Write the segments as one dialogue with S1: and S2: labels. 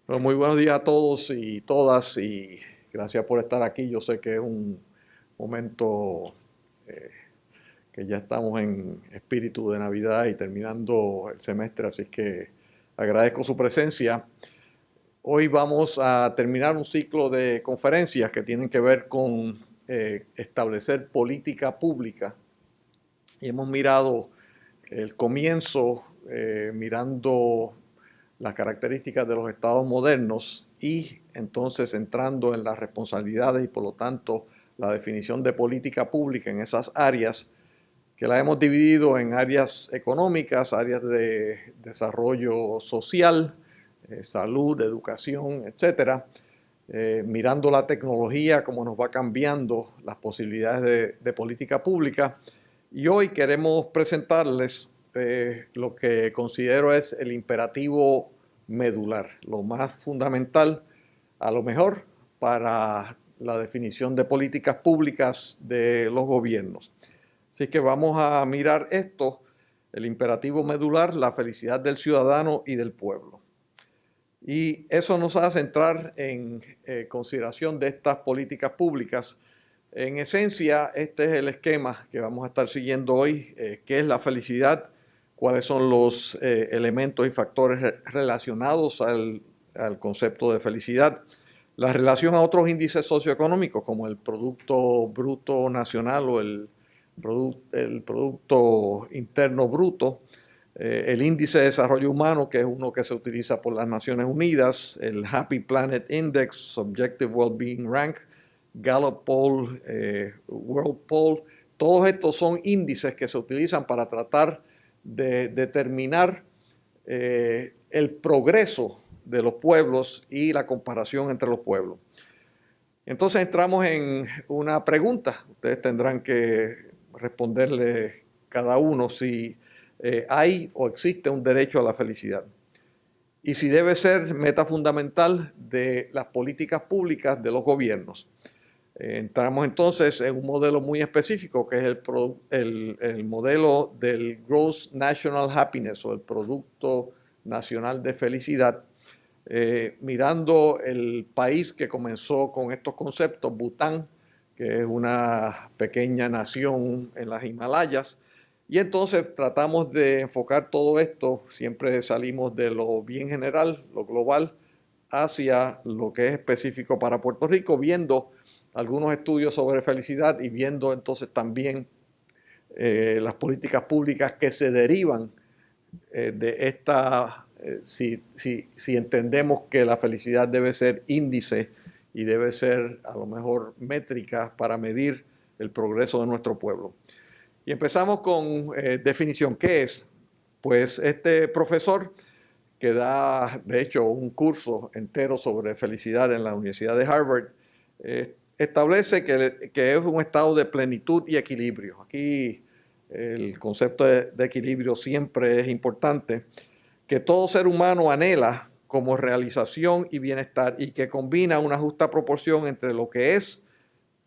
S1: Bueno, muy buenos días a todos y todas y gracias por estar aquí. Yo sé que es un momento eh, que ya estamos en espíritu de Navidad y terminando el semestre, así que agradezco su presencia. Hoy vamos a terminar un ciclo de conferencias que tienen que ver con establecer política pública y hemos mirado el comienzo mirando las características de los estados modernos y entonces entrando en las responsabilidades y por lo tanto la definición de política pública en esas áreas que la hemos dividido en áreas económicas, áreas de desarrollo social, salud, educación, etcétera, mirando la tecnología, cómo nos va cambiando las posibilidades de política pública. Y hoy queremos presentarles lo que considero es el imperativo medular, lo más fundamental, a lo mejor, para la definición de políticas públicas de los gobiernos. Así que vamos a mirar esto, el imperativo medular, la felicidad del ciudadano y del pueblo. Y eso nos hace entrar en consideración de estas políticas públicas. En esencia, este es el esquema que vamos a estar siguiendo hoy, qué es la felicidad, cuáles son los elementos y factores relacionados al concepto de felicidad, la relación a otros índices socioeconómicos como el Producto Bruto Nacional o el Producto Interno Bruto, el índice de desarrollo humano, que es uno que se utiliza por las Naciones Unidas, el Happy Planet Index, Subjective Wellbeing Rank, Gallup Poll, World Poll, todos estos son índices que se utilizan para tratar de determinar el progreso de los pueblos y la comparación entre los pueblos. Entonces entramos en una pregunta. Ustedes tendrán que responderle cada uno si hay o existe un derecho a la felicidad y si debe ser meta fundamental de las políticas públicas de los gobiernos. Entramos entonces en un modelo muy específico que es el modelo del Gross National Happiness o el Producto Nacional de Felicidad. Mirando el país que comenzó con estos conceptos, Bután, que es una pequeña nación en las Himalayas, y entonces tratamos de enfocar todo esto, siempre salimos de lo bien general, lo global, hacia lo que es específico para Puerto Rico, viendo algunos estudios sobre felicidad y viendo entonces también las políticas públicas que se derivan de esta, si entendemos que la felicidad debe ser índice y debe ser a lo mejor métrica para medir el progreso de nuestro pueblo. Y empezamos con definición. ¿Qué es? Pues este profesor que da, de hecho, un curso entero sobre felicidad en la Universidad de Harvard, establece que es un estado de plenitud y equilibrio. Aquí el concepto de equilibrio siempre es importante, que todo ser humano anhela como realización y bienestar y que combina una justa proporción entre lo que es,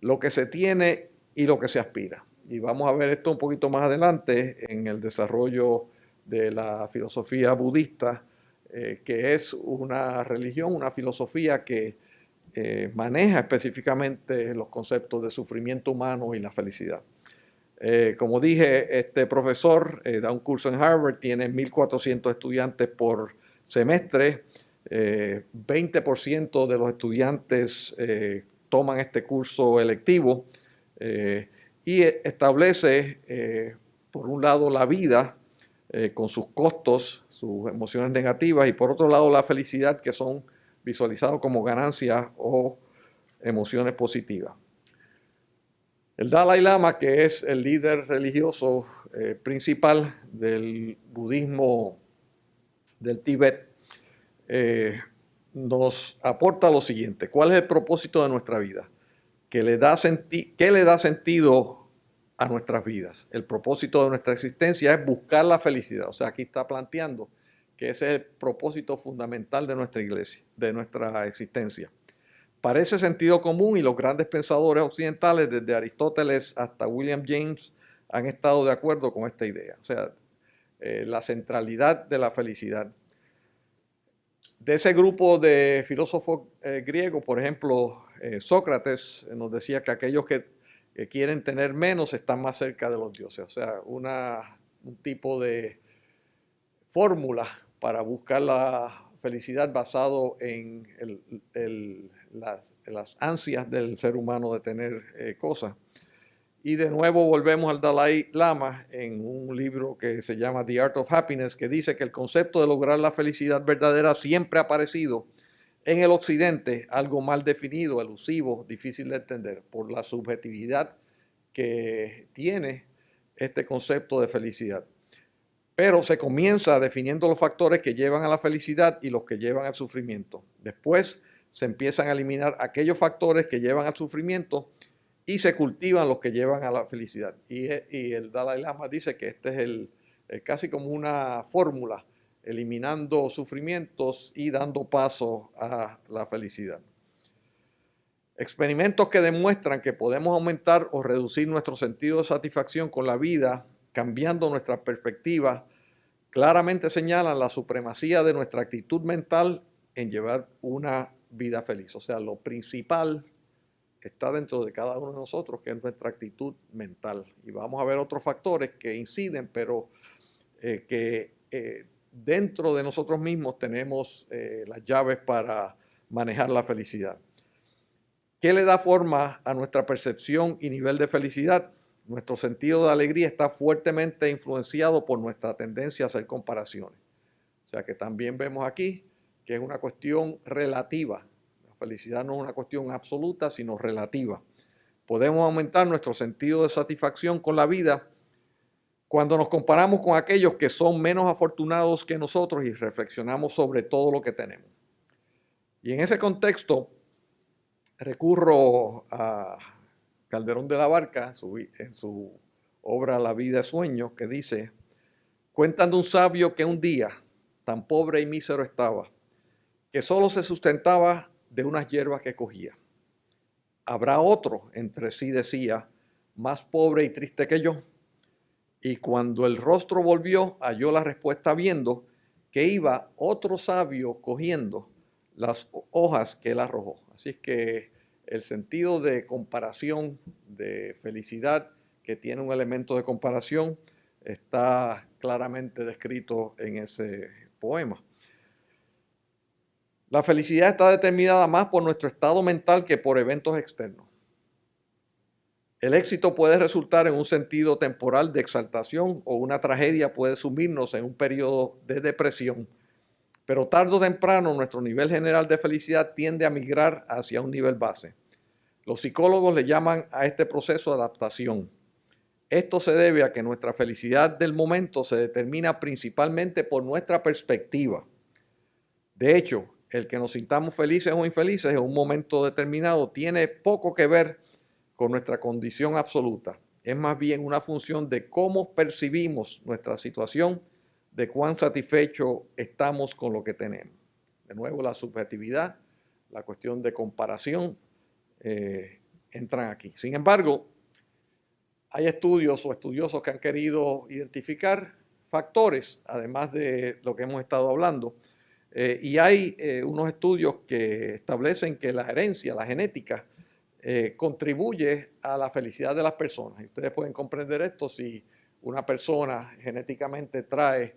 S1: lo que se tiene y lo que se aspira. Y vamos a ver esto un poquito más adelante en el desarrollo de la filosofía budista, que es una religión, una filosofía que maneja específicamente los conceptos de sufrimiento humano y la felicidad. Como dije, este profesor da un curso en Harvard, tiene 1.400 estudiantes por semestre, 20% de los estudiantes toman este curso electivo y establece, por un lado, la vida con sus costos, sus emociones negativas y por otro lado la felicidad, que son visualizados como ganancias o emociones positivas. El Dalai Lama, que es el líder religioso principal del budismo del Tíbet, nos aporta lo siguiente: ¿cuál es el propósito de nuestra vida? ¿Qué le da sentido a nuestras vidas? El propósito de nuestra existencia es buscar la felicidad. O sea, aquí está planteando que ese es el propósito fundamental de nuestra iglesia, de nuestra existencia. Parece sentido común y los grandes pensadores occidentales, desde Aristóteles hasta William James, han estado de acuerdo con esta idea. O sea, la centralidad de la felicidad. De ese grupo de filósofos griegos, por ejemplo, Sócrates nos decía que aquellos que quieren tener menos están más cerca de los dioses. O sea, un tipo de fórmula para buscar la felicidad basado en las ansias del ser humano de tener cosas. Y de nuevo volvemos al Dalai Lama en un libro que se llama The Art of Happiness, que dice que el concepto de lograr la felicidad verdadera siempre ha aparecido en el occidente algo mal definido, elusivo, difícil de entender, por la subjetividad que tiene este concepto de felicidad. Pero se comienza definiendo los factores que llevan a la felicidad y los que llevan al sufrimiento. Después se empiezan a eliminar aquellos factores que llevan al sufrimiento y se cultivan los que llevan a la felicidad. Y el Dalai Lama dice que este es casi como una fórmula, eliminando sufrimientos y dando paso a la felicidad. Experimentos que demuestran que podemos aumentar o reducir nuestro sentido de satisfacción con la vida, cambiando nuestra perspectiva, claramente señalan la supremacía de nuestra actitud mental en llevar una vida feliz. O sea, lo principal está dentro de cada uno de nosotros, que es nuestra actitud mental. Y vamos a ver otros factores que inciden, pero que dentro de nosotros mismos tenemos las llaves para manejar la felicidad. ¿Qué le da forma a nuestra percepción y nivel de felicidad? Nuestro sentido de alegría está fuertemente influenciado por nuestra tendencia a hacer comparaciones. O sea que también vemos aquí que es una cuestión relativa. La felicidad no es una cuestión absoluta, sino relativa. Podemos aumentar nuestro sentido de satisfacción con la vida cuando nos comparamos con aquellos que son menos afortunados que nosotros y reflexionamos sobre todo lo que tenemos. Y en ese contexto recurro a Calderón de la Barca en su obra La vida es sueño, que dice: cuentan de un sabio que un día tan pobre y mísero estaba, que solo se sustentaba de unas hierbas que cogía. Habrá otro, entre sí decía, más pobre y triste que yo. Y cuando el rostro volvió, halló la respuesta viendo que iba otro sabio cogiendo las hojas que él arrojó. Así es que el sentido de comparación, de felicidad, que tiene un elemento de comparación, está claramente descrito en ese poema. La felicidad está determinada más por nuestro estado mental que por eventos externos. El éxito puede resultar en un sentido temporal de exaltación o una tragedia puede sumirnos en un periodo de depresión. Pero tarde o temprano nuestro nivel general de felicidad tiende a migrar hacia un nivel base. Los psicólogos le llaman a este proceso adaptación. Esto se debe a que nuestra felicidad del momento se determina principalmente por nuestra perspectiva. De hecho, el que nos sintamos felices o infelices en un momento determinado tiene poco que ver con nuestra condición absoluta. Es más bien una función de cómo percibimos nuestra situación, de cuán satisfechos estamos con lo que tenemos. De nuevo, la subjetividad, la cuestión de comparación entran aquí. Sin embargo, hay estudios o estudiosos que han querido identificar factores, además de lo que hemos estado hablando, y hay unos estudios que establecen que la herencia, la genética, contribuye a la felicidad de las personas. Y ustedes pueden comprender esto si una persona genéticamente trae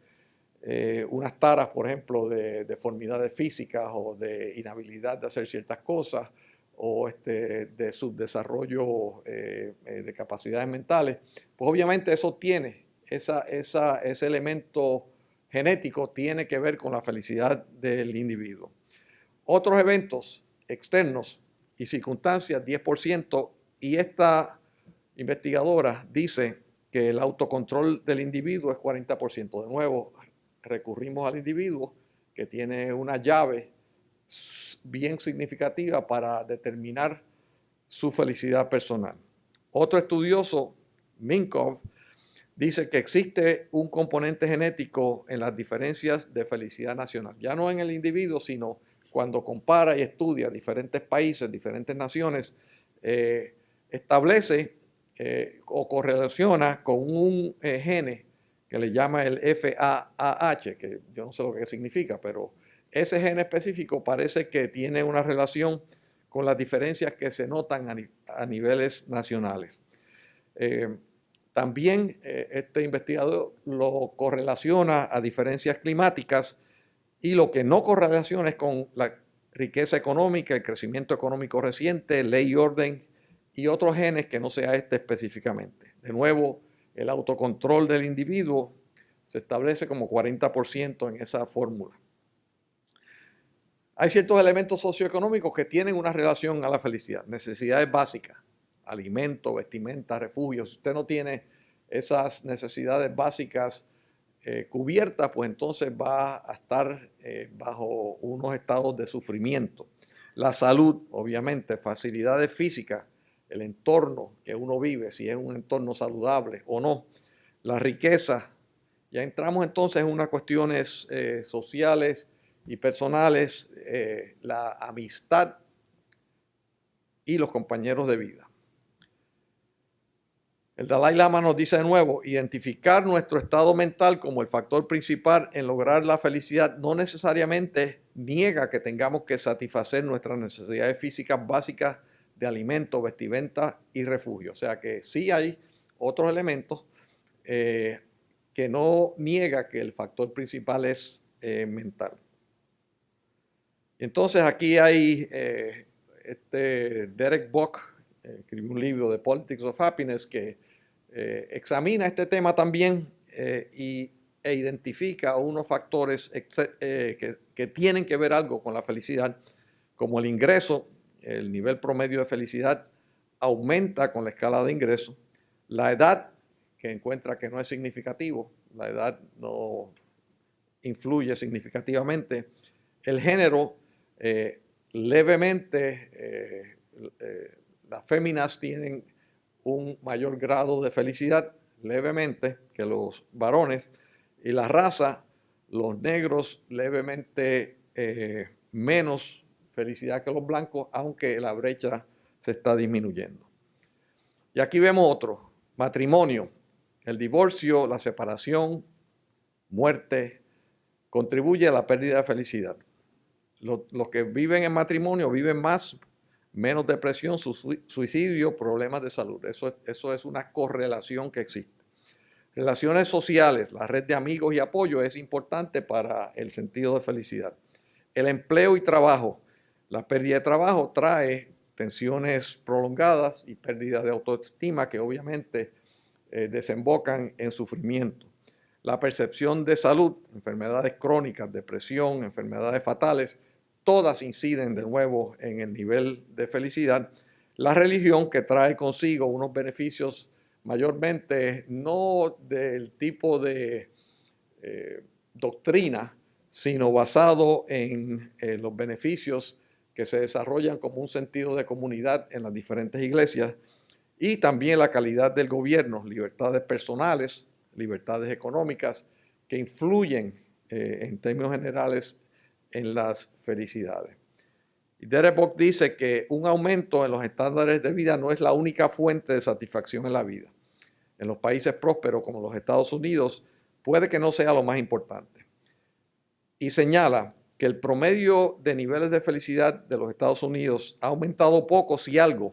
S1: unas taras, por ejemplo, de deformidades físicas o de inhabilidad de hacer ciertas cosas o de subdesarrollo de capacidades mentales, pues obviamente eso tiene, ese elemento genético tiene que ver con la felicidad del individuo. Otros eventos externos y circunstancias, 10%, y esta investigadora dice que el autocontrol del individuo es 40%. De nuevo, recurrimos al individuo que tiene una llave bien significativa para determinar su felicidad personal. Otro estudioso, Minkoff, dice que existe un componente genético en las diferencias de felicidad nacional, ya no en el individuo, sino cuando compara y estudia diferentes países, diferentes naciones, establece o correlaciona con un gene que le llama el FAAH, que yo no sé lo que significa, pero ese gen específico parece que tiene una relación con las diferencias que se notan a niveles nacionales. También este investigador lo correlaciona a diferencias climáticas y lo que no correlaciona es con la riqueza económica, el crecimiento económico reciente, ley y orden y otros genes que no sea este específicamente. De nuevo, el autocontrol del individuo se establece como 40% en esa fórmula. Hay ciertos elementos socioeconómicos que tienen una relación a la felicidad, necesidades básicas, alimento, vestimenta, refugio. Si usted no tiene esas necesidades básicas cubiertas, pues entonces va a estar bajo unos estados de sufrimiento. La salud, obviamente, facilidades físicas, el entorno que uno vive, si es un entorno saludable o no. La riqueza, ya entramos entonces en unas cuestiones sociales y personales, la amistad y los compañeros de vida. El Dalai Lama nos dice de nuevo, identificar nuestro estado mental como el factor principal en lograr la felicidad no necesariamente niega que tengamos que satisfacer nuestras necesidades físicas básicas de alimento, vestimenta y refugio. O sea que sí hay otros elementos que no niega que el factor principal es mental. Entonces aquí hay Derek Bock, escribió un libro de Politics of Happiness que examina este tema también e identifica unos factores que tienen que ver algo con la felicidad, como el ingreso, el nivel promedio de felicidad aumenta con la escala de ingreso, la edad, que encuentra que no es significativo, la edad no influye significativamente, el género, levemente, las féminas tienen un mayor grado de felicidad, levemente, que los varones, y la raza, los negros, levemente menos felicidad que los blancos, aunque la brecha se está disminuyendo. Y aquí vemos otro, matrimonio, el divorcio, la separación, muerte, contribuye a la pérdida de felicidad. Los que viven en matrimonio viven más, menos depresión, suicidio, problemas de salud. Eso es una correlación que existe. Relaciones sociales, la red de amigos y apoyo es importante para el sentido de felicidad. El empleo y trabajo. La pérdida de trabajo trae tensiones prolongadas y pérdida de autoestima que obviamente desembocan en sufrimiento. La percepción de salud, enfermedades crónicas, depresión, enfermedades fatales, todas inciden de nuevo en el nivel de felicidad. La religión, que trae consigo unos beneficios mayormente no del tipo de doctrina, sino basado en los beneficios que se desarrollan como un sentido de comunidad en las diferentes iglesias, y también la calidad del gobierno, libertades personales, libertades económicas, que influyen en términos generales en las felicidades. Y Derek Bock dice que un aumento en los estándares de vida no es la única fuente de satisfacción en la vida. En los países prósperos como los Estados Unidos puede que no sea lo más importante. Y señala que el promedio de niveles de felicidad de los Estados Unidos ha aumentado poco, si algo,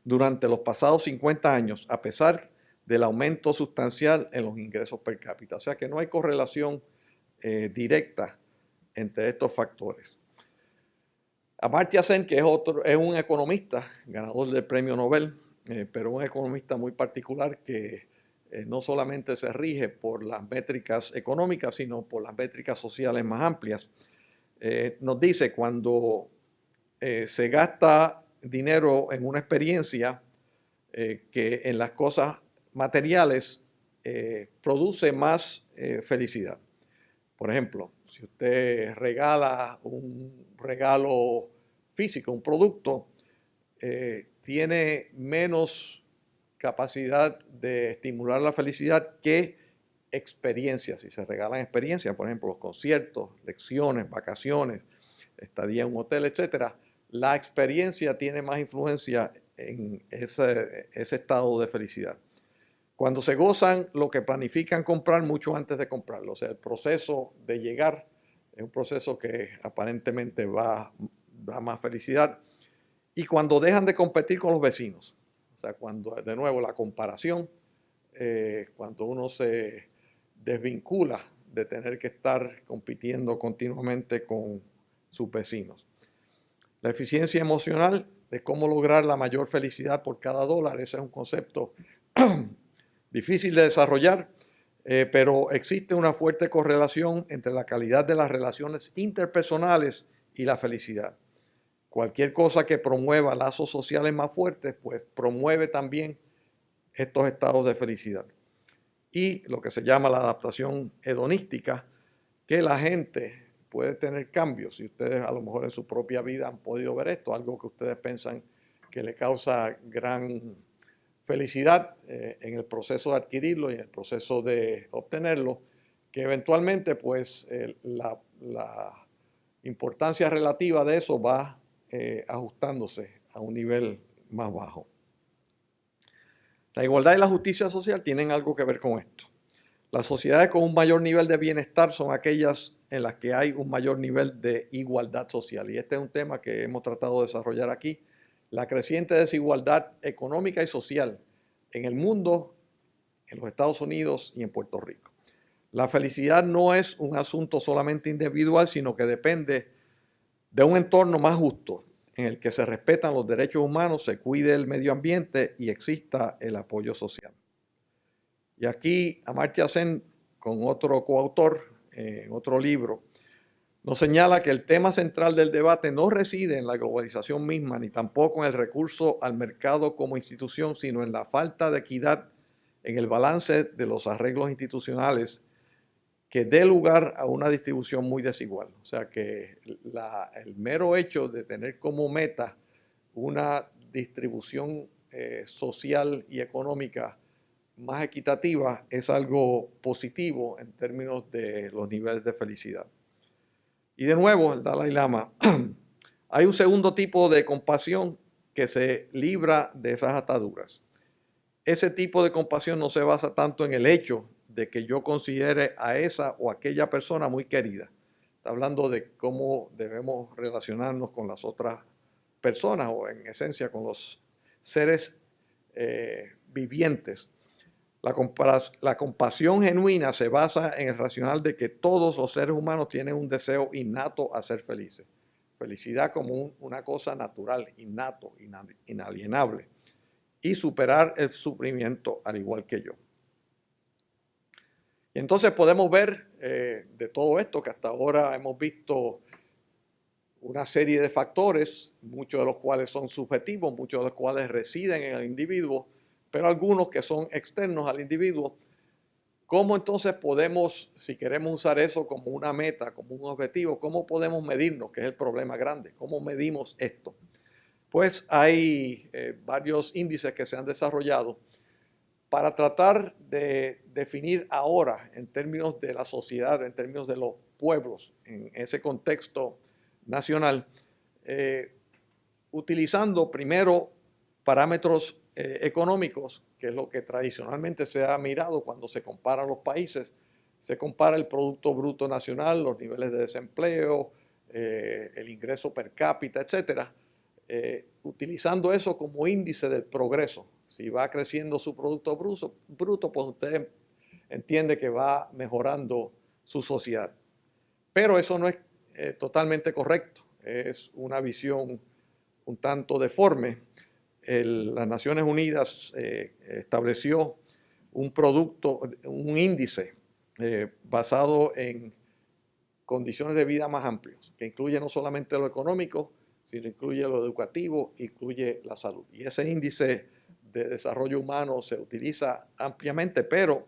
S1: durante los pasados 50 años, a pesar del aumento sustancial en los ingresos per cápita. O sea que no hay correlación directa entre estos factores. Amartya Sen, que es un economista, ganador del premio Nobel, pero un economista muy particular que no solamente se rige por las métricas económicas, sino por las métricas sociales más amplias. Nos dice, cuando se gasta dinero en una experiencia que en las cosas materiales produce más felicidad. Por ejemplo, si usted regala un regalo físico, un producto, tiene menos capacidad de estimular la felicidad que experiencias. Si se regalan experiencias, por ejemplo, los conciertos, lecciones, vacaciones, estadía en un hotel, etcétera, la experiencia tiene más influencia en ese estado de felicidad. Cuando se gozan lo que planifican comprar mucho antes de comprarlo, o sea, el proceso de llegar Es un proceso que aparentemente da más felicidad. Y cuando dejan de competir con los vecinos, o sea, cuando de nuevo la comparación, cuando uno se desvincula de tener que estar compitiendo continuamente con sus vecinos. La eficiencia emocional de cómo lograr la mayor felicidad por cada dólar, ese es un concepto difícil de desarrollar, pero existe una fuerte correlación entre la calidad de las relaciones interpersonales y la felicidad. Cualquier cosa que promueva lazos sociales más fuertes, pues promueve también estos estados de felicidad. Y lo que se llama la adaptación hedonística, que la gente puede tener cambios. Si ustedes a lo mejor en su propia vida han podido ver esto, algo que ustedes piensan que le causa gran felicidad en el proceso de adquirirlo y en el proceso de obtenerlo, que eventualmente pues la importancia relativa de eso va ajustándose a un nivel más bajo. La igualdad y la justicia social tienen algo que ver con esto. Las sociedades con un mayor nivel de bienestar son aquellas en las que hay un mayor nivel de igualdad social. Y este es un tema que hemos tratado de desarrollar aquí. La creciente desigualdad económica y social en el mundo, en los Estados Unidos y en Puerto Rico. La felicidad no es un asunto solamente individual, sino que depende de un entorno más justo, en el que se respetan los derechos humanos, se cuide el medio ambiente y exista el apoyo social. Y aquí Amartya Sen, con otro coautor, en otro libro, nos señala que el tema central del debate no reside en la globalización misma, ni tampoco en el recurso al mercado como institución, sino en la falta de equidad en el balance de los arreglos institucionales que dé lugar a una distribución muy desigual. O sea que el mero hecho de tener como meta una distribución social y económica más equitativa es algo positivo en términos de los niveles de felicidad. Y de nuevo, el Dalai Lama, hay un segundo tipo de compasión que se libra de esas ataduras. Ese tipo de compasión no se basa tanto en el hecho de que yo considere a esa o aquella persona muy querida. Está hablando de cómo debemos relacionarnos con las otras personas o en esencia con los seres vivientes. La compasión genuina se basa en el racional de que todos los seres humanos tienen un deseo innato a ser felices. Felicidad como una cosa natural, innato, inalienable. Y superar el sufrimiento al igual que yo. Y entonces podemos ver de todo esto que hasta ahora hemos visto una serie de factores, muchos de los cuales son subjetivos, muchos de los cuales residen en el individuo, pero algunos que son externos al individuo. ¿Cómo entonces podemos, si queremos usar eso como una meta, como un objetivo, cómo podemos medirnos, que es el problema grande? ¿Cómo medimos esto? Pues hay varios índices que se han desarrollado para tratar de definir ahora en términos de la sociedad, en términos de los pueblos, en ese contexto nacional, utilizando primero parámetros económicos, que es lo que tradicionalmente se ha mirado cuando se comparan los países. Se compara el Producto Bruto Nacional, los niveles de desempleo, el ingreso per cápita, etcétera, utilizando eso como índice del progreso. Si va creciendo su Producto Bruto, pues usted entiende que va mejorando su sociedad. Pero eso no es totalmente correcto. Es una visión un tanto deforme. Las Naciones Unidas estableció un índice basado en condiciones de vida más amplias, que incluye no solamente lo económico, sino incluye lo educativo, incluye la salud. Y ese índice de desarrollo humano se utiliza ampliamente, pero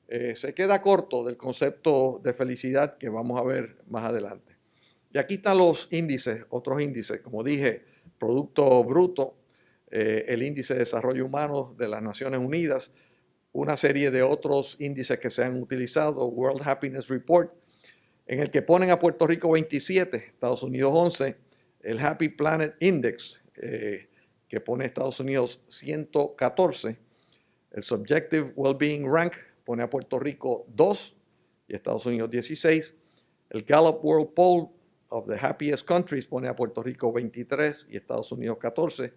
S1: se queda corto del concepto de felicidad que vamos a ver más adelante. Y aquí están los índices, otros índices, como dije, Producto Bruto, el índice de desarrollo humano de las Naciones Unidas, una serie de otros índices que se han utilizado, World Happiness Report, en el que ponen a Puerto Rico 27, Estados Unidos 11, el Happy Planet Index, que pone a Estados Unidos 114, el Subjective Wellbeing Rank pone a Puerto Rico 2 y Estados Unidos 16, El Gallup World Poll of the Happiest Countries pone a Puerto Rico 23 y Estados Unidos 14. O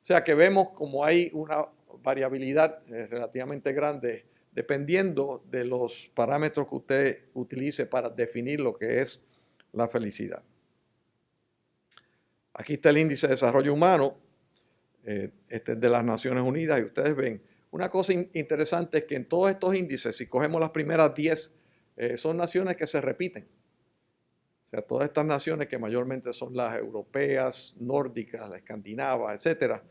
S1: sea que vemos como hay una variabilidad relativamente grande dependiendo de los parámetros que usted utilice para definir lo que es la felicidad. Aquí está el índice de desarrollo humano, este es de las Naciones Unidas, y ustedes ven, una cosa interesante es que en todos estos índices, si cogemos las primeras 10, son naciones que se repiten. O sea, todas estas naciones que mayormente son las europeas, nórdicas, las escandinavas, etcétera,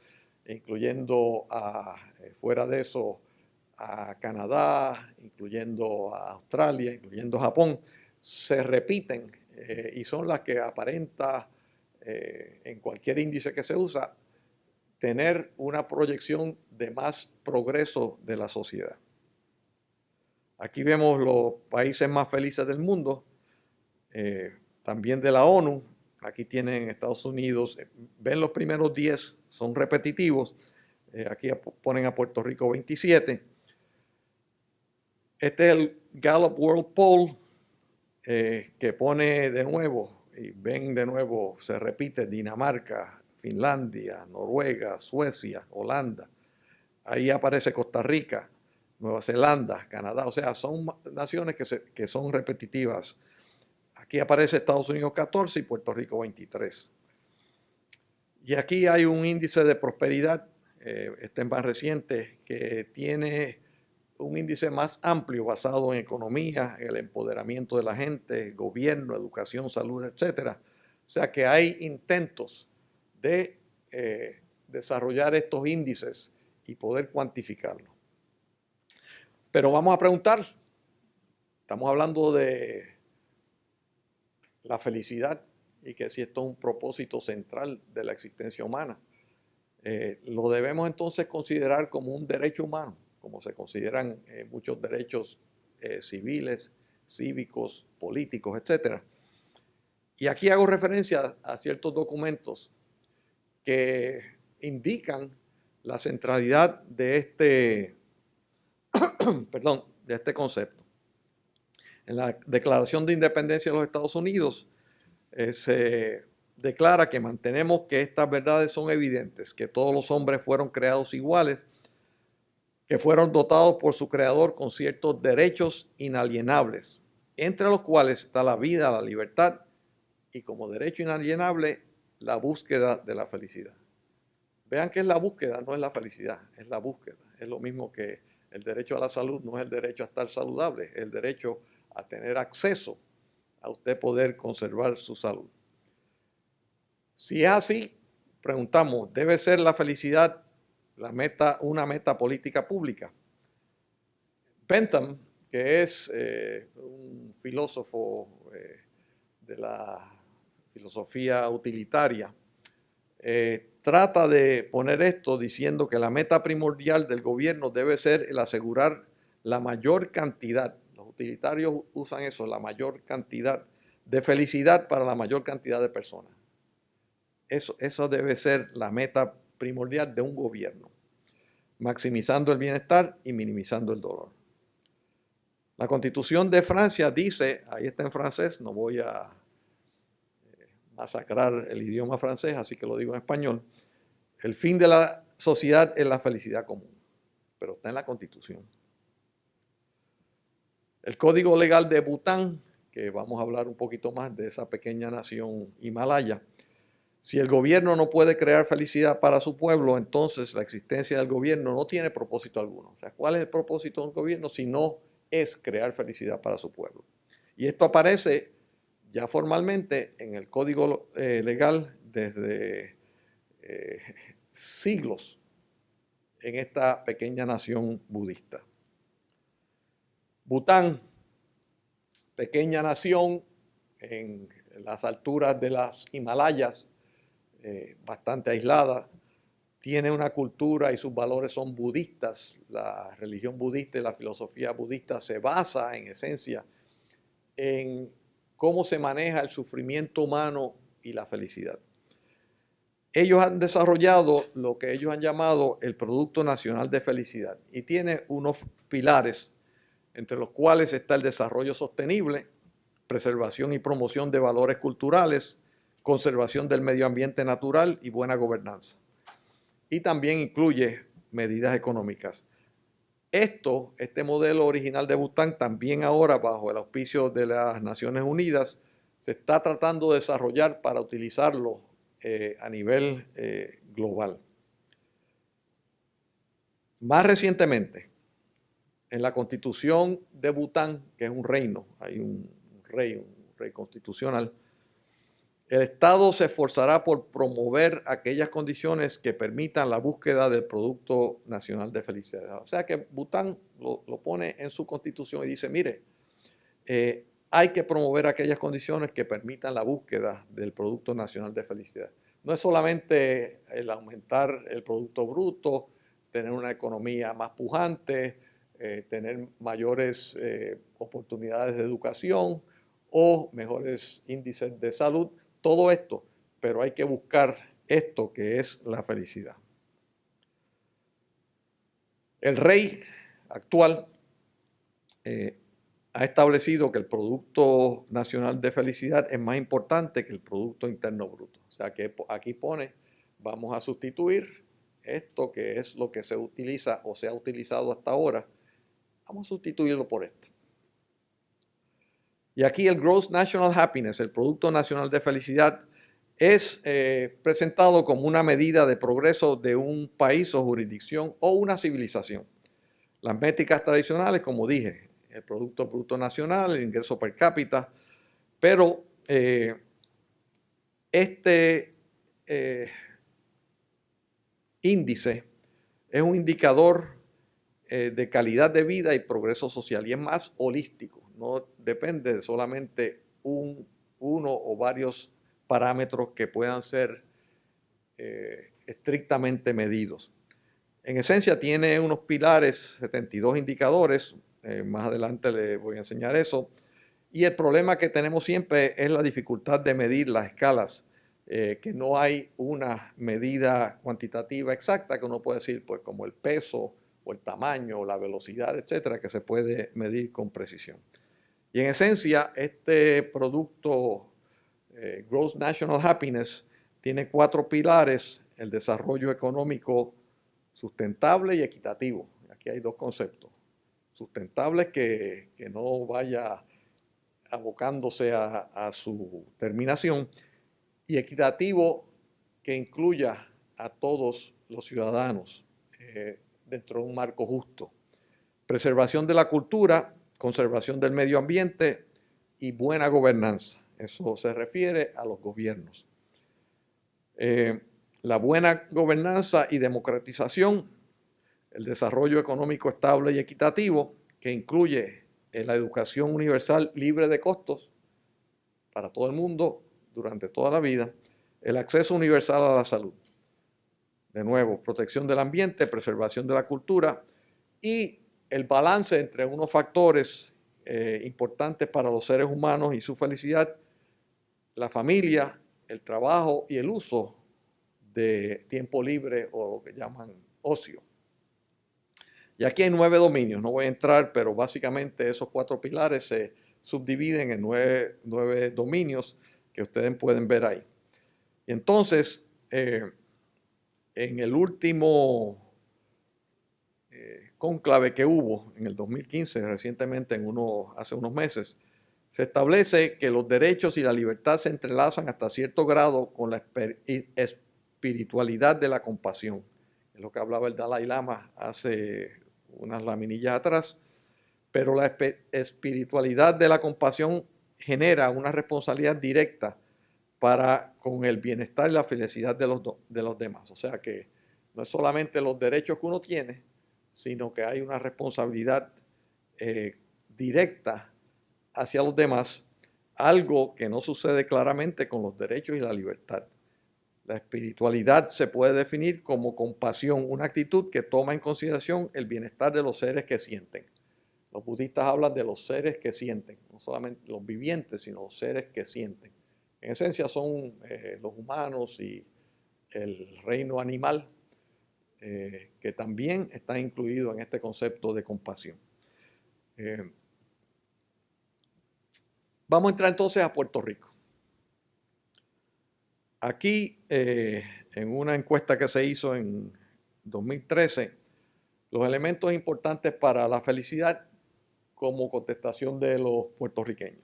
S1: incluyendo fuera de eso a Canadá, incluyendo a Australia, incluyendo Japón, se repiten y son las que aparenta en cualquier índice que se usa tener una proyección de más progreso de la sociedad. Aquí vemos los países más felices del mundo, también de la ONU. Aquí tienen Estados Unidos, ven los primeros 10, son repetitivos. Aquí ponen a Puerto Rico 27. Este es el Gallup World Poll que pone de nuevo, y ven de nuevo, se repite Dinamarca, Finlandia, Noruega, Suecia, Holanda. Ahí aparece Costa Rica, Nueva Zelanda, Canadá. O sea, son naciones que son repetitivas. Aquí aparece Estados Unidos 14 y Puerto Rico 23. Y aquí hay un índice de prosperidad, este es más reciente, que tiene un índice más amplio basado en economía, en el empoderamiento de la gente, gobierno, educación, salud, etcétera. O sea que hay intentos de desarrollar estos índices y poder cuantificarlo. Pero vamos a preguntar, estamos hablando de la felicidad y que si esto es un propósito central de la existencia humana. Lo debemos entonces considerar como un derecho humano, como se consideran muchos derechos civiles, cívicos, políticos, etc. Y aquí hago referencia a ciertos documentos que indican la centralidad de este concepto. En la Declaración de Independencia de los Estados Unidos se declara que mantenemos que estas verdades son evidentes, que todos los hombres fueron creados iguales, que fueron dotados por su creador con ciertos derechos inalienables, entre los cuales está la vida, la libertad y como derecho inalienable la búsqueda de la felicidad. Vean que es la búsqueda, no es la felicidad, es la búsqueda. Es lo mismo que el derecho a la salud, no es el derecho a estar saludable, es el derecho a tener acceso a usted poder conservar su salud. Si es así, preguntamos, ¿debe ser la felicidad una meta política pública? Bentham, que es un filósofo de la filosofía utilitaria, trata de poner esto diciendo que la meta primordial del gobierno debe ser el asegurar la mayor cantidad, los utilitarios usan eso, la mayor cantidad de felicidad para la mayor cantidad de personas. Eso debe ser la meta primordial de un gobierno, maximizando el bienestar y minimizando el dolor. La Constitución de Francia dice, ahí está en francés, no voy a masacrar el idioma francés, así que lo digo en español, el fin de la sociedad es la felicidad común, pero está en la Constitución. El Código Legal de Bután, que vamos a hablar un poquito más de esa pequeña nación himalaya, si el gobierno no puede crear felicidad para su pueblo, entonces la existencia del gobierno no tiene propósito alguno. O sea, ¿cuál es el propósito de un gobierno si no es crear felicidad para su pueblo? Y esto aparece ya formalmente en el Código Legal desde siglos en esta pequeña nación budista. Bután, pequeña nación en las alturas de las Himalayas, bastante aislada, tiene una cultura y sus valores son budistas. La religión budista y la filosofía budista se basa en esencia en cómo se maneja el sufrimiento humano y la felicidad. Ellos han desarrollado lo que ellos han llamado el Producto Nacional de Felicidad y tiene unos pilares entre los cuales está el desarrollo sostenible, preservación y promoción de valores culturales, conservación del medio ambiente natural y buena gobernanza. Y también incluye medidas económicas. Este modelo original de Bután, también ahora bajo el auspicio de las Naciones Unidas, se está tratando de desarrollar para utilizarlo a nivel global. Más recientemente, en la Constitución de Bután, que es un reino, hay un rey constitucional, el Estado se esforzará por promover aquellas condiciones que permitan la búsqueda del Producto Nacional de Felicidad. O sea que Bután lo pone en su constitución y dice, mire, hay que promover aquellas condiciones que permitan la búsqueda del Producto Nacional de Felicidad. No es solamente el aumentar el Producto Bruto, tener una economía más pujante, tener mayores oportunidades de educación o mejores índices de salud, todo esto, pero hay que buscar esto que es la felicidad. El rey actual ha establecido que el Producto Nacional de Felicidad es más importante que el Producto Interno Bruto. O sea que aquí pone, vamos a sustituir esto que es lo que se utiliza o se ha utilizado hasta ahora, vamos a sustituirlo por esto. Y aquí el Gross National Happiness, el Producto Nacional de Felicidad, es presentado como una medida de progreso de un país o jurisdicción o una civilización. Las métricas tradicionales, como dije, el Producto Bruto Nacional, el ingreso per cápita, pero este índice es un indicador de calidad de vida y progreso social y es más holístico, no depende de solamente uno o varios parámetros que puedan ser estrictamente medidos. En esencia tiene unos pilares, 72 indicadores, más adelante les voy a enseñar eso, y el problema que tenemos siempre es la dificultad de medir las escalas, que no hay una medida cuantitativa exacta que uno puede decir, pues como el peso o el tamaño o la velocidad, etcétera, que se puede medir con precisión. Y en esencia, este producto Gross National Happiness tiene 4 pilares: el desarrollo económico sustentable y equitativo. Aquí hay 2 conceptos. Sustentable, que no vaya abocándose a su terminación, y equitativo, que incluya a todos los ciudadanos dentro de un marco justo. Preservación de la cultura, conservación del medio ambiente y buena gobernanza. Eso se refiere a los gobiernos. La buena gobernanza y democratización, el desarrollo económico estable y equitativo, que incluye la educación universal libre de costos para todo el mundo durante toda la vida, el acceso universal a la salud. De nuevo, protección del ambiente, preservación de la cultura y el balance entre unos factores importantes para los seres humanos y su felicidad: la familia, el trabajo y el uso de tiempo libre o lo que llaman ocio. Y aquí hay 9 dominios, no voy a entrar, pero básicamente esos 4 pilares se subdividen en 9 dominios que ustedes pueden ver ahí. Y entonces, en el último cónclave que hubo en el 2015, recientemente, hace unos meses, se establece que los derechos y la libertad se entrelazan hasta cierto grado con la espiritualidad de la compasión. Es lo que hablaba el Dalai Lama hace unas laminillas atrás. Pero la espiritualidad de la compasión genera una responsabilidad directa con el bienestar y la felicidad de los demás. O sea que no es solamente los derechos que uno tiene, sino que hay una responsabilidad directa hacia los demás, algo que no sucede claramente con los derechos y la libertad. La espiritualidad se puede definir como compasión, una actitud que toma en consideración el bienestar de los seres que sienten. Los budistas hablan de los seres que sienten, no solamente los vivientes, sino los seres que sienten. En esencia son los humanos y el reino animal, que también está incluido en este concepto de compasión. Vamos a entrar entonces a Puerto Rico. Aquí, en una encuesta que se hizo en 2013, los elementos importantes para la felicidad como contestación de los puertorriqueños.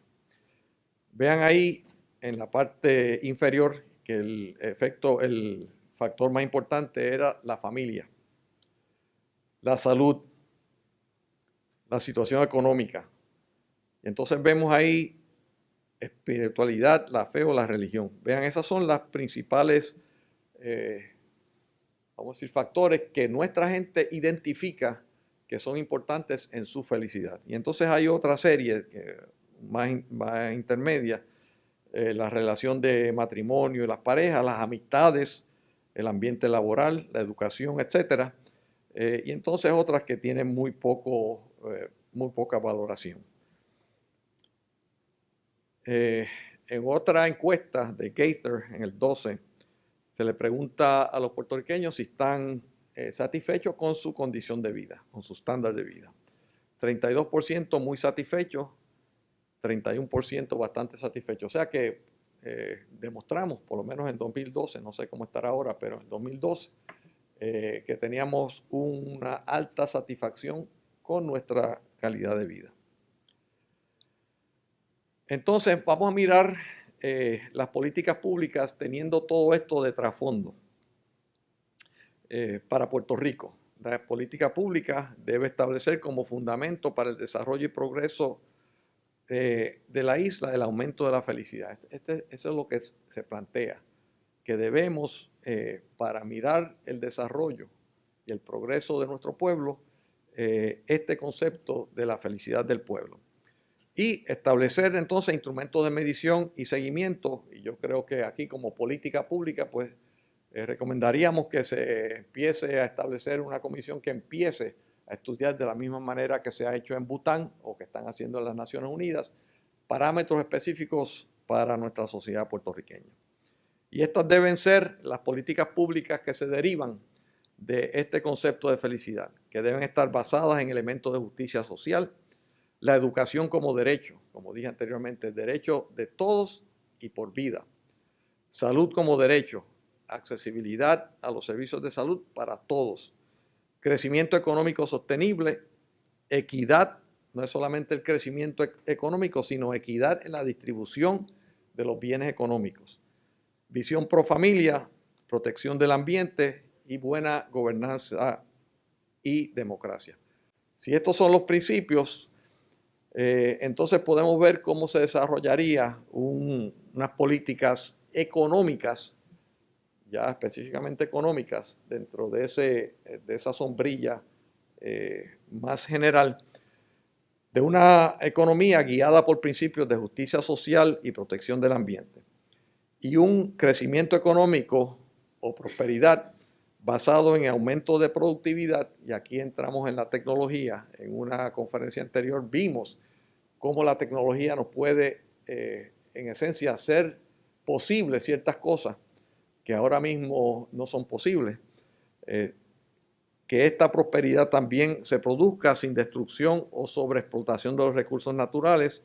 S1: Vean ahí en la parte inferior que el factor más importante era la familia, la salud, la situación económica. Y entonces vemos ahí espiritualidad, la fe o la religión. Vean, esas son las principales, vamos a decir, factores que nuestra gente identifica que son importantes en su felicidad. Y entonces hay otra serie más intermedia, la relación de matrimonio y las parejas, las amistades, el ambiente laboral, la educación, etc. Y entonces otras que tienen muy poca valoración. En otra encuesta de Gaither en el 12, se le pregunta a los puertorriqueños si están satisfechos con su condición de vida, con su estándar de vida. 32% muy satisfechos, 31% bastante satisfechos. O sea que demostramos, por lo menos en 2012, no sé cómo estará ahora, pero en 2012, que teníamos una alta satisfacción con nuestra calidad de vida. Entonces, vamos a mirar las políticas públicas teniendo todo esto de trasfondo para Puerto Rico. La política pública debe establecer como fundamento para el desarrollo y progreso de la isla el aumento de la felicidad. Eso es lo que se plantea, que debemos, para mirar el desarrollo y el progreso de nuestro pueblo, este concepto de la felicidad del pueblo. Y establecer entonces instrumentos de medición y seguimiento, y yo creo que aquí como política pública, pues recomendaríamos que se empiece a establecer una comisión que empiece a estudiar de la misma manera que se ha hecho en Bután o que están haciendo en las Naciones Unidas, parámetros específicos para nuestra sociedad puertorriqueña. Y estas deben ser las políticas públicas que se derivan de este concepto de felicidad, que deben estar basadas en elementos de justicia social, la educación como derecho, como dije anteriormente, derecho de todos y por vida. Salud como derecho, accesibilidad a los servicios de salud para todos. Crecimiento económico sostenible, equidad, no es solamente el crecimiento económico, sino equidad en la distribución de los bienes económicos. Visión pro familia, protección del ambiente y buena gobernanza y democracia. Si estos son los principios, entonces podemos ver cómo se desarrollaría unas políticas económicas, ya específicamente económicas, dentro de esa sombrilla más general, de una economía guiada por principios de justicia social y protección del ambiente, y un crecimiento económico o prosperidad basado en aumento de productividad, y aquí entramos en la tecnología. En una conferencia anterior vimos cómo la tecnología nos puede, en esencia, hacer posibles ciertas cosas que ahora mismo no son posibles. Que esta prosperidad también se produzca sin destrucción o sobreexplotación de los recursos naturales,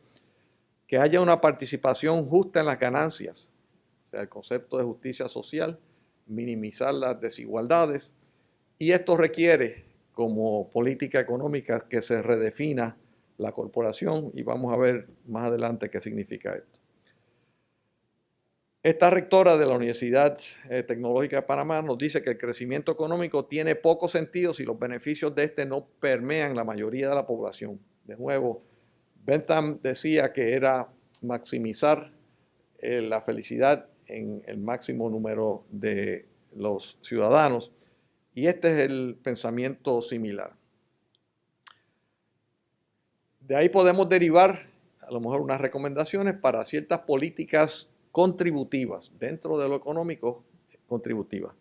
S1: que haya una participación justa en las ganancias, o sea, el concepto de justicia social, minimizar las desigualdades, y esto requiere como política económica que se redefina la corporación, y vamos a ver más adelante qué significa esto. Esta rectora de la Universidad Tecnológica de Panamá nos dice que el crecimiento económico tiene poco sentido si los beneficios de este no permean la mayoría de la población. De nuevo, Bentham decía que era maximizar la felicidad en el máximo número de los ciudadanos, y este es el pensamiento similar. De ahí podemos derivar a lo mejor unas recomendaciones para ciertas políticas contributivas, dentro de lo económico, contributivas,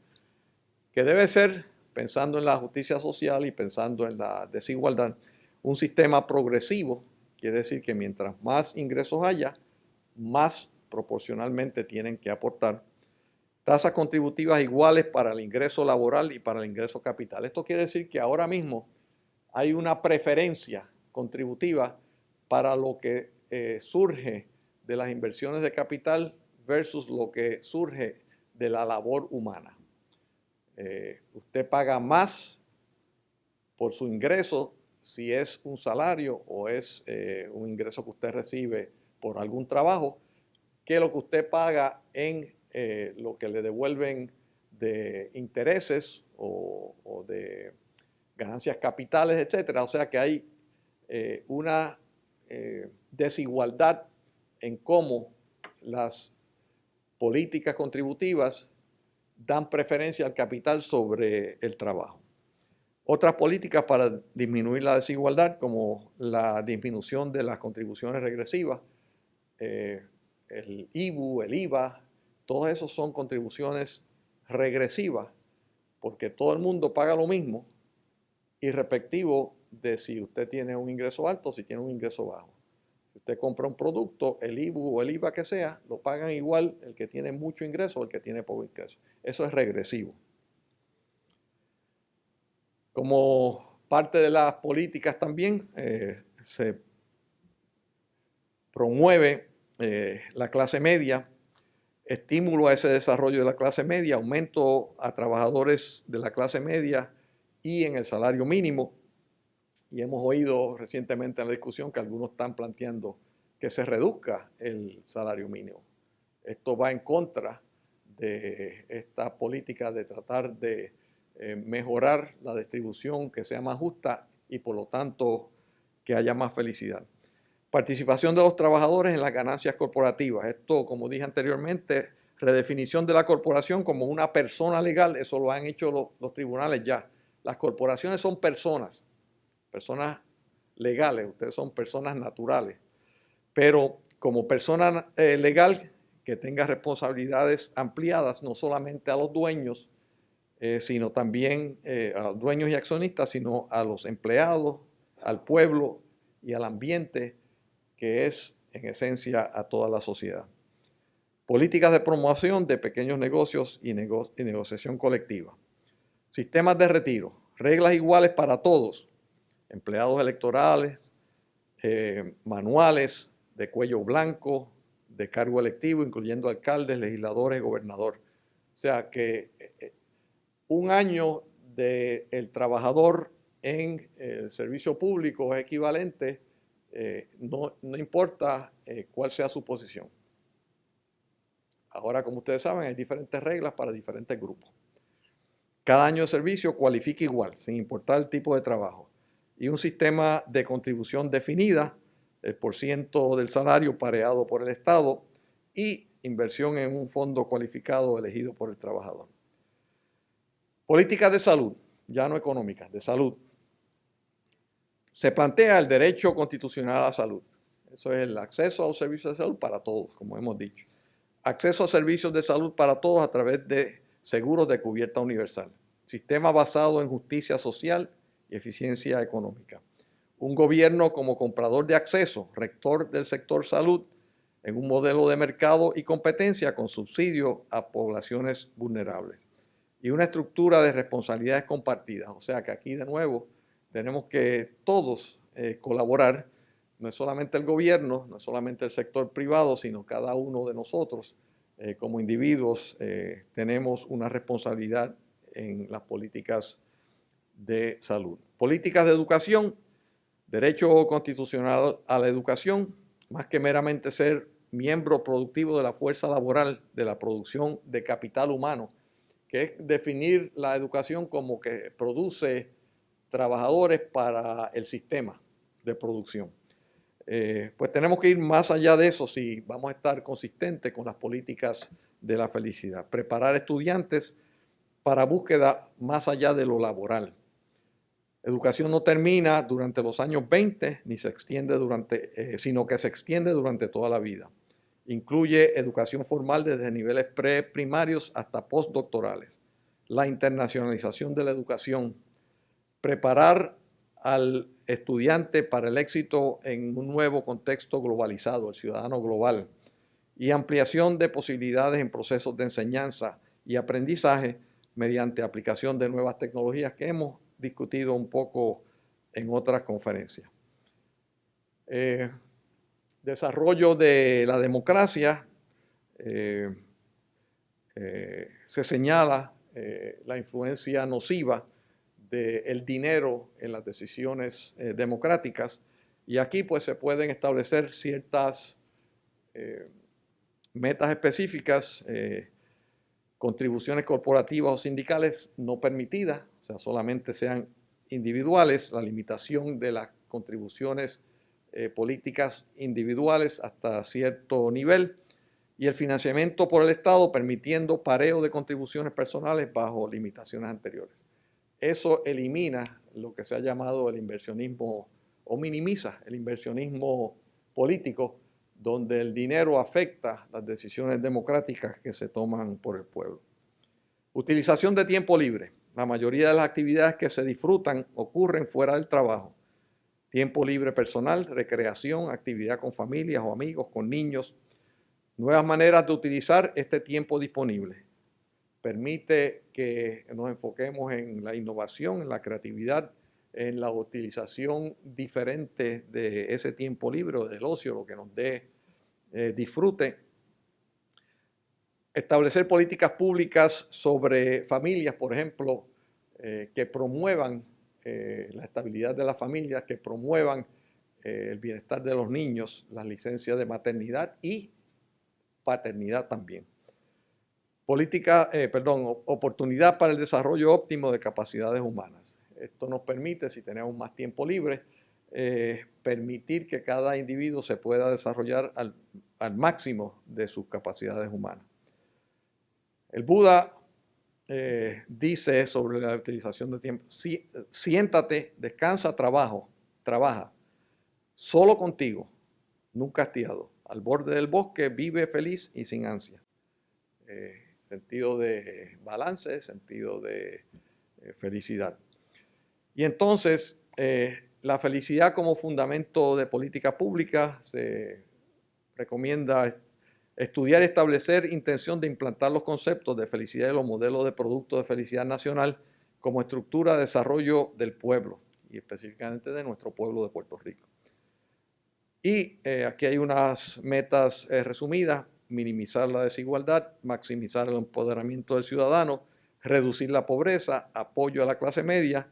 S1: que debe ser, pensando en la justicia social y pensando en la desigualdad, un sistema progresivo. Quiere decir que mientras más ingresos haya, más proporcionalmente tienen que aportar. Tasas contributivas iguales para el ingreso laboral y para el ingreso capital. Esto quiere decir que ahora mismo hay una preferencia contributiva para lo que surge de las inversiones de capital versus lo que surge de la labor humana. Usted paga más por su ingreso si es un salario o es un ingreso que usted recibe por algún trabajo, que lo que usted paga en lo que le devuelven de intereses o de ganancias capitales, etcétera. O sea que hay una desigualdad en cómo las políticas contributivas dan preferencia al capital sobre el trabajo. Otras políticas para disminuir la desigualdad, como la disminución de las contribuciones regresivas, el IBU, el IVA, todos esos son contribuciones regresivas, porque todo el mundo paga lo mismo, irrespectivo de si usted tiene un ingreso alto o si tiene un ingreso bajo. Si usted compra un producto, el IBU o el IVA que sea, lo pagan igual el que tiene mucho ingreso o el que tiene poco ingreso. Eso es regresivo. Como parte de las políticas también se promueve la clase media, estímulo a ese desarrollo de la clase media, aumento a trabajadores de la clase media y en el salario mínimo. Y hemos oído recientemente en la discusión que algunos están planteando que se reduzca el salario mínimo. Esto va en contra de esta política de tratar de mejorar la distribución, que sea más justa y por lo tanto que haya más felicidad. Participación de los trabajadores en las ganancias corporativas. Esto, como dije anteriormente, redefinición de la corporación como una persona legal. Eso lo han hecho los tribunales ya. Las corporaciones son personas legales. Ustedes son personas naturales. Pero como persona legal que tenga responsabilidades ampliadas, no solamente a los dueños, sino también a los dueños y accionistas, sino a los empleados, al pueblo y al ambiente, que es en esencia a toda la sociedad. Políticas de promoción de pequeños negocios y negociación colectiva. Sistemas de retiro. Reglas iguales para todos. Empleados electorales, manuales de cuello blanco, de cargo electivo, incluyendo alcaldes, legisladores, gobernador. O sea que un año del trabajador en el servicio público es equivalente, no importa cuál sea su posición. Ahora, como ustedes saben, hay diferentes reglas para diferentes grupos. Cada año de servicio cualifica igual, sin importar el tipo de trabajo. Y un sistema de contribución definida, el porciento del salario pareado por el Estado y inversión en un fondo cualificado elegido por el trabajador. Políticas de salud, ya no económicas, de salud. Se plantea el derecho constitucional a la salud. Eso es el acceso a los servicios de salud para todos, como hemos dicho. Acceso a servicios de salud para todos a través de seguros de cubierta universal. Sistema basado en justicia social y eficiencia económica. Un gobierno como comprador de acceso, rector del sector salud, en un modelo de mercado y competencia con subsidio a poblaciones vulnerables. Y una estructura de responsabilidades compartidas. O sea que aquí de nuevo tenemos que todos colaborar, no es solamente el gobierno, no es solamente el sector privado, sino cada uno de nosotros como individuos tenemos una responsabilidad en las políticas de salud. Políticas de educación, derecho constitucional a la educación, más que meramente ser miembro productivo de la fuerza laboral de la producción de capital humano, que es definir la educación como que produce trabajadores para el sistema de producción. Pues tenemos que ir más allá de eso si vamos a estar consistentes con las políticas de la felicidad. Preparar estudiantes para búsqueda más allá de lo laboral. Educación no termina durante los años 20, ni se extiende sino que se extiende durante toda la vida. Incluye educación formal desde niveles preprimarios hasta postdoctorales. La internacionalización de la educación. Preparar al estudiante para el éxito en un nuevo contexto globalizado, el ciudadano global. Y ampliación de posibilidades en procesos de enseñanza y aprendizaje mediante aplicación de nuevas tecnologías que hemos discutido un poco en otras conferencias. desarrollo de la democracia, se señala la influencia nociva del dinero en las decisiones democráticas, y aquí pues se pueden establecer ciertas metas específicas, contribuciones corporativas o sindicales no permitidas, o sea, solamente sean individuales, la limitación de las contribuciones políticas individuales hasta cierto nivel, y el financiamiento por el Estado permitiendo pareo de contribuciones personales bajo limitaciones anteriores. Eso elimina lo que se ha llamado el inversionismo, o minimiza el inversionismo político, donde el dinero afecta las decisiones democráticas que se toman por el pueblo. Utilización de tiempo libre. La mayoría de las actividades que se disfrutan ocurren fuera del trabajo. Tiempo libre personal, recreación, actividad con familias o amigos, con niños. Nuevas maneras de utilizar este tiempo disponible. Permite que nos enfoquemos en la innovación, en la creatividad, en la utilización diferente de ese tiempo libre, del ocio, lo que nos dé disfrute. Establecer políticas públicas sobre familias, por ejemplo, que promuevan la estabilidad de las familias, que promuevan el bienestar de los niños, las licencias de maternidad y paternidad también. Oportunidad para el desarrollo óptimo de capacidades humanas. Esto nos permite, si tenemos más tiempo libre, permitir que cada individuo se pueda desarrollar al máximo de sus capacidades humanas. El Buda dice sobre la utilización de tiempo: siéntate, descansa, trabaja, solo contigo, nunca hastiado, al borde del bosque, vive feliz y sin ansia. Sentido de balance, sentido de felicidad. Y entonces, la felicidad como fundamento de política pública, se recomienda estudiar y establecer intención de implantar los conceptos de felicidad y los modelos de productos de felicidad nacional como estructura de desarrollo del pueblo, y específicamente de nuestro pueblo de Puerto Rico. Y aquí hay unas metas resumidas: minimizar la desigualdad, maximizar el empoderamiento del ciudadano, reducir la pobreza, apoyo a la clase media,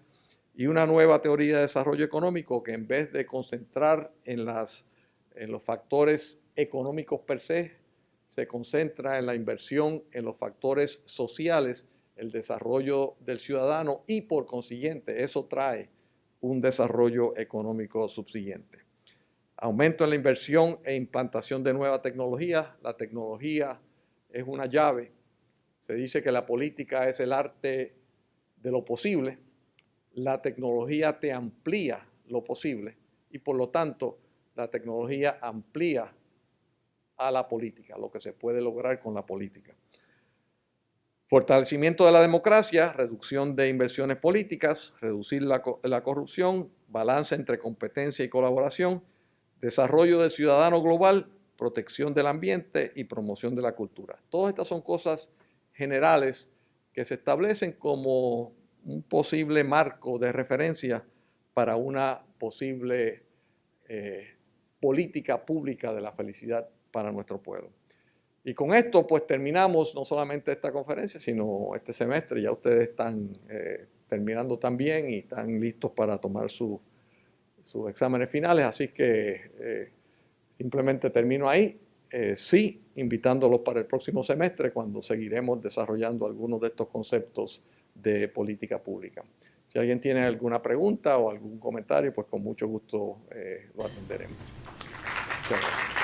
S1: y una nueva teoría de desarrollo económico que, en vez de concentrar en los factores económicos per se, se concentra en la inversión en los factores sociales, el desarrollo del ciudadano, y por consiguiente eso trae un desarrollo económico subsiguiente. Aumento en la inversión e implantación de nueva tecnología. La tecnología es una llave. Se dice que la política es el arte de lo posible. La tecnología te amplía lo posible y, por lo tanto, la tecnología amplía a la política, lo que se puede lograr con la política. Fortalecimiento de la democracia, reducción de inversiones políticas, reducir la corrupción, balance entre competencia y colaboración, desarrollo del ciudadano global, protección del ambiente y promoción de la cultura. Todas estas son cosas generales que se establecen como un posible marco de referencia para una posible política pública de la felicidad para nuestro pueblo. Y con esto pues terminamos no solamente esta conferencia, sino este semestre. Ya ustedes están terminando también y están listos para tomar sus exámenes finales, así que simplemente termino ahí, sí, invitándolos para el próximo semestre, cuando seguiremos desarrollando algunos de estos conceptos de política pública. Si alguien tiene alguna pregunta o algún comentario, pues con mucho gusto lo atenderemos. Muchas gracias.